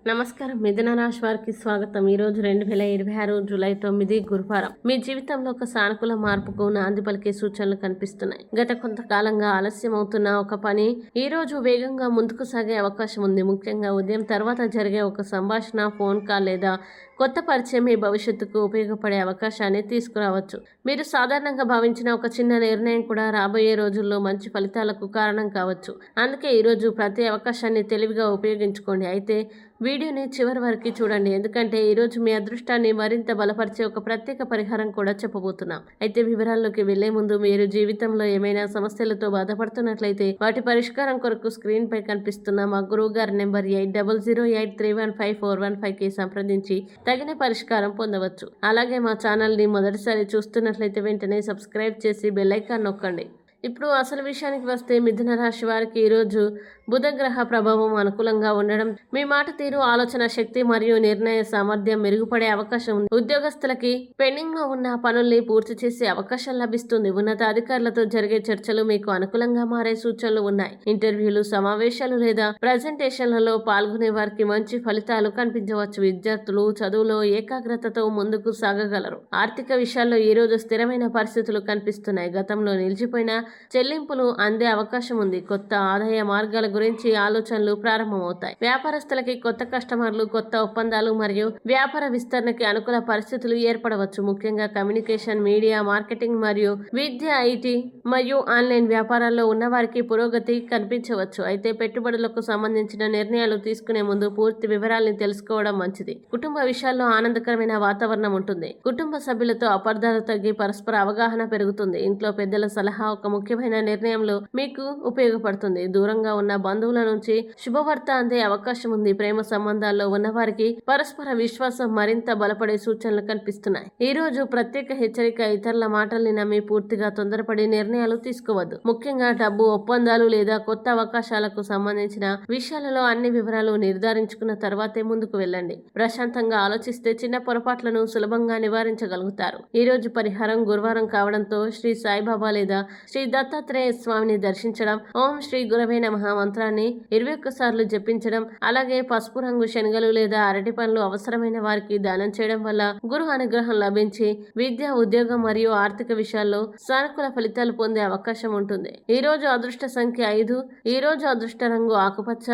నమస్కారం. మిథున రాశి వారికి స్వాగతం. ఈ రోజు 2026 జూలై 9 గురువారం. మీ జీవితంలో ఒక సానుకూల మార్పుకు నాంది పలికే సూచనలు కనిపిస్తున్నాయి. గత కొంతకాలంగా ఆలస్యం అవుతున్న ఒక పని ఈ రోజు వేగంగా ముందుకు సాగే అవకాశం ఉంది. ముఖ్యంగా ఉదయం తర్వాత జరిగే ఒక సంభాషణ, ఫోన్ కాల్ లేదా కొత్త పరిచయం మీ భవిష్యత్తుకు ఉపయోగపడే అవకాశాన్ని తీసుకురావచ్చు. మీరు సాధారణంగా భావించిన ఒక చిన్న నిర్ణయం కూడా రాబోయే రోజుల్లో మంచి ఫలితాలకు కారణం కావచ్చు. అందుకే ఈరోజు ప్రతి అవకాశాన్ని తెలివిగా ఉపయోగించుకోండి. అయితే వీడియోని చివరి వరకు చూడండి, ఎందుకంటే ఈరోజు మీ అదృష్టాన్ని మరింత బలపరిచే ఒక ప్రత్యేక పరిహారం కూడా చెప్పబోతున్నాం. అయితే వివరాల్లోకి వెళ్లే ముందు మీరు జీవితంలో ఏమైనా సమస్యలతో బాధపడుతున్నట్లయితే వాటి పరిష్కారం కొరకు స్క్రీన్ పై కనిపిస్తున్న మా గురువు గారి నెంబర్ 8008315415కి సంప్రదించి తగిన పరిష్కారం పొందవచ్చు. అలాగే మా ఛానల్ని మొదటిసారి చూస్తున్నట్లయితే వెంటనే సబ్స్క్రైబ్ చేసి బెల్ ఐకాన్ నొక్కండి. ఇప్పుడు అసలు విషయానికి వస్తే మిథున రాశి వారికి ఈరోజు బుధ గ్రహ ప్రభావం అనుకూలంగా ఉండడం మీ మాట తీరు, ఆలోచన శక్తి మరియు నిర్ణయ సామర్థ్యం మెరుగుపడే అవకాశం ఉంది. ఉద్యోగస్తులకి పెండింగ్ లో ఉన్న పనుల్ని పూర్తి చేసే అవకాశం లభిస్తుంది. ఉన్నత అధికారులతో జరిగే చర్చలు మీకు అనుకూలంగా మారే సూచనలు ఉన్నాయి. ఇంటర్వ్యూలు, సమావేశాలు లేదా ప్రజెంటేషన్లలో పాల్గొనే వారికి మంచి ఫలితాలు కనిపించవచ్చు. విద్యార్థులు చదువులో ఏకాగ్రతతో ముందుకు సాగగలరు. ఆర్థిక విషయాల్లో ఈ రోజు స్థిరమైన పరిస్థితులు కనిపిస్తున్నాయి. గతంలో నిలిచిపోయిన చెల్లింపులు అందే అవకాశం ఉంది. కొత్త ఆదాయ మార్గాల గురించి ఆలోచనలు ప్రారంభమవుతాయి. వ్యాపారస్తులకి కొత్త కస్టమర్లు, కొత్త ఒప్పందాలు మరియు వ్యాపార విస్తరణకి అనుకూల పరిస్థితులు ఏర్పడవచ్చు. ముఖ్యంగా కమ్యూనికేషన్, మీడియా, మార్కెటింగ్ మరియు విద్య, ఐటీ మరియు ఆన్లైన్ వ్యాపారాల్లో ఉన్న వారికి పురోగతి కనిపించవచ్చు. అయితే పెట్టుబడులకు సంబంధించిన నిర్ణయాలు తీసుకునే ముందు పూర్తి వివరాల్ని తెలుసుకోవడం మంచిది. కుటుంబ విషయాల్లో ఆనందకరమైన వాతావరణం ఉంటుంది. కుటుంబ సభ్యులతో అపార్థాలు తగ్గి పరస్పర అవగాహన పెరుగుతుంది. ఇంట్లో పెద్దల సలహా ఒక ముఖ్యమైన నిర్ణయంలో మీకు ఉపయోగపడుతుంది. దూరంగా ఉన్న బంధువుల నుంచి శుభవార్త అందే అవకాశం ఉంది. ప్రేమ సంబంధాల్లో ఉన్నవారికి పరస్పర విశ్వాసం మరింత బలపడే సూచనలు కనిపిస్తున్నాయి. ఈ రోజు ప్రత్యేక హెచ్చరిక: ఇతరుల మాటల్ని నమ్మి పూర్తిగా తొందరపడి నిర్ణయాలు తీసుకోవద్దు. ముఖ్యంగా డబ్బు, ఒప్పందాలు లేదా కొత్త అవకాశాలకు సంబంధించిన విషయాలలో అన్ని వివరాలు నిర్ధారించుకున్న తర్వాతే ముందుకు వెళ్ళండి. ప్రశాంతంగా ఆలోచిస్తే చిన్న పొరపాట్లను సులభంగా నివారించగలుగుతారు. ఈ రోజు పరిహారం గురువారం కావడంతో శ్రీ సాయిబాబా లేదా శ్రీ దత్తాత్రేయ స్వామిని దర్శించడం, ఓం శ్రీ గురవే నమః మంత్రాన్ని 21 సార్లు జపించడం, అలాగే పసుపు రంగు శనగలు లేదా అరటి పండ్లు అవసరమైన వారికి దానం చేయడం వల్ల గురు అనుగ్రహం లభించి విద్య, ఉద్యోగం మరియు ఆర్థిక విషయాల్లో సానుకూల ఫలితాలు పొందే అవకాశం ఉంటుంది. ఈ రోజు అదృష్ట సంఖ్య 5. ఈ రోజు అదృష్ట రంగు ఆకుపచ్చ.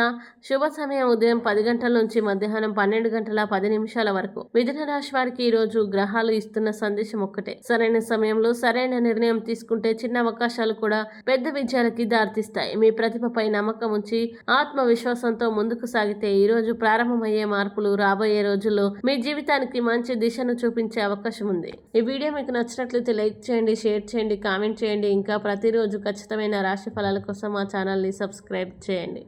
శుభ సమయం ఉదయం 10 గంటల నుంచి మధ్యాహ్నం 12:10 వరకు. మిథున రాశి వారికి ఈ రోజు గ్రహాలు ఇస్తున్న సందేశం ఒక్కటే: సరైన సమయంలో సరైన నిర్ణయం తీసుకుంటే చిన్న అవకాశాలు కూడా పెద్ద విజయాలకి దారితీస్తాయి. మీ ప్రతిభపై నమ్మకం ఉంచి ఆత్మవిశ్వాసంతో ముందుకు సాగితే ఈ రోజు ప్రారంభమయ్యే మార్పులు రాబోయే రోజుల్లో మీ జీవితానికి మంచి దిశను చూపించే అవకాశం ఉంది. ఈ వీడియో మీకు నచ్చినట్లయితే లైక్ చేయండి, షేర్ చేయండి, కామెంట్ చేయండి. ఇంకా ప్రతిరోజు ఖచ్చితమైన రాశి ఫలాల కోసం మా ఛానల్ని సబ్స్క్రైబ్ చేయండి.